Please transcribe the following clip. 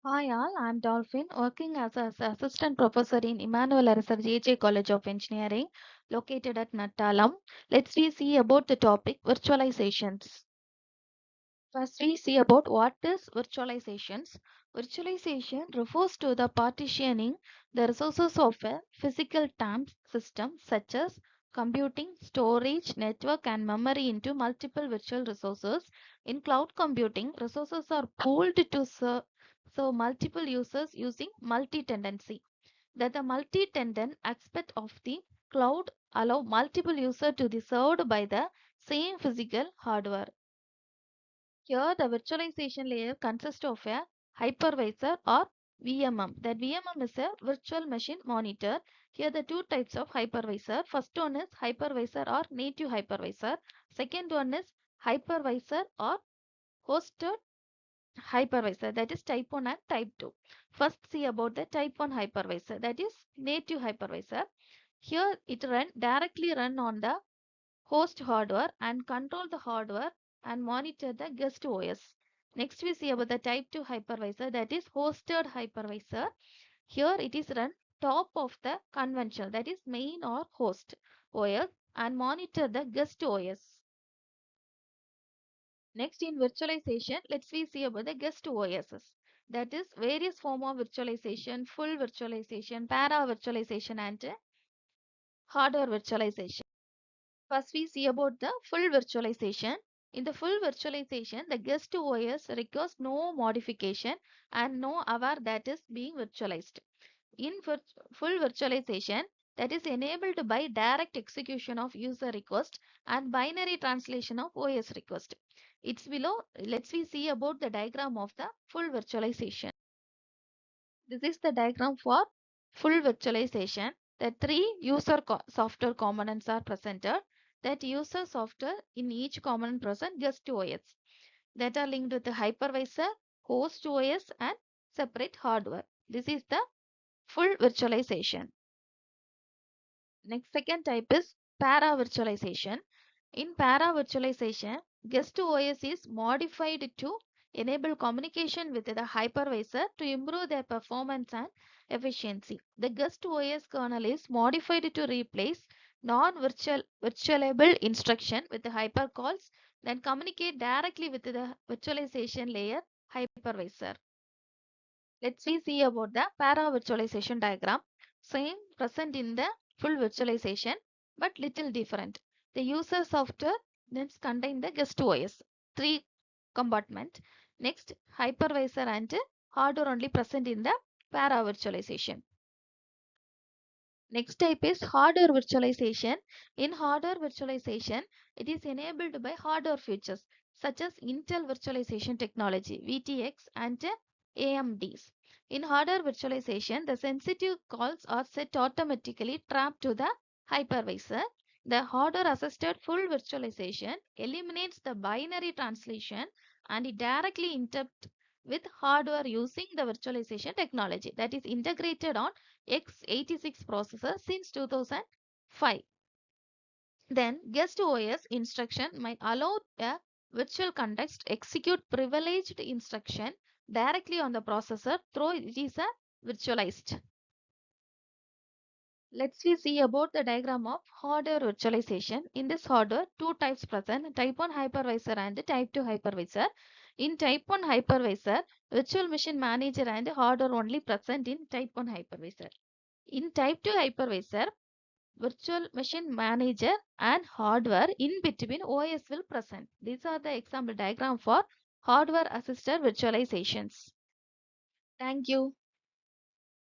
Hi all, I'm Dolphin, working as an assistant professor in Emmanuel Arasar JJ College of Engineering, located at Nattalam. Let's see about the topic virtualizations. First, we see about what is virtualizations. Virtualization refers to the partitioning the resources of a physical time system such as computing, storage, network, and memory into multiple virtual resources. In cloud computing, resources are pooled to serve multiple users using multi-tenancy. That the multi-tenant aspect of the cloud allow multiple users to be served by the same physical hardware. Here, the virtualization layer consists of a hypervisor or VMM. That VMM is a virtual machine monitor. Here, the two types of hypervisor. First one is hypervisor or native hypervisor. Second one is hypervisor or hosted hypervisor. That is type 1 and type 2. First, see about the type 1 hypervisor. That is native hypervisor. Here, it directly run on the host hardware and control the hardware and monitor the guest OS. Next we see about the type 2 hypervisor, that is hosted hypervisor. Here it is run top of the conventional, that is main or host OS, and monitor the guest OS. Next in virtualization, let's see about the guest OSs. That is various form of virtualization, full virtualization, para virtualization, and hardware virtualization. First, we see about the full virtualization. In the full virtualization, the guest OS requires no modification and no aware that is being virtualized. In full virtualization, that is enabled by direct execution of user request and binary translation of OS request. It's below. Let's we see about the diagram of the full virtualization. This is the diagram for full virtualization. The three user software components are presented. That user software in each component present guest OS that are linked with the hypervisor, host OS, and separate hardware. This is the full virtualization. Next second type is para virtualization. In para virtualization, guest OS is modified to enable communication with the hypervisor to improve their performance and efficiency. The guest OS kernel is modified to replace non-virtualable instruction with the hypercalls that communicate directly with the virtualization layer hypervisor. Let's see about the para virtualization diagram. Same present in the full virtualization, but little different. The user software then contain the guest OS, three compartment. Next, hypervisor and hardware only present in the para virtualization. Next type is hardware virtualization. In hardware virtualization, it is enabled by hardware features such as Intel virtualization technology, VTX, and AMDs. In hardware virtualization, the sensitive calls are set automatically trapped to the hypervisor. The hardware assisted full virtualization eliminates the binary translation and it directly interprets with hardware using the virtualization technology that is integrated on x86 processor since 2005. Then guest OS instruction might allow a virtual context execute privileged instruction directly on the processor though it is a virtualized. Let's see about the diagram of hardware virtualization. In this hardware, two types present, type 1 hypervisor and type 2 hypervisor. In type 1 hypervisor, virtual machine manager and hardware only present in type 1 hypervisor. In type 2 hypervisor, virtual machine manager and hardware in between OS will present. These are the example diagram for hardware assisted virtualizations. Thank you.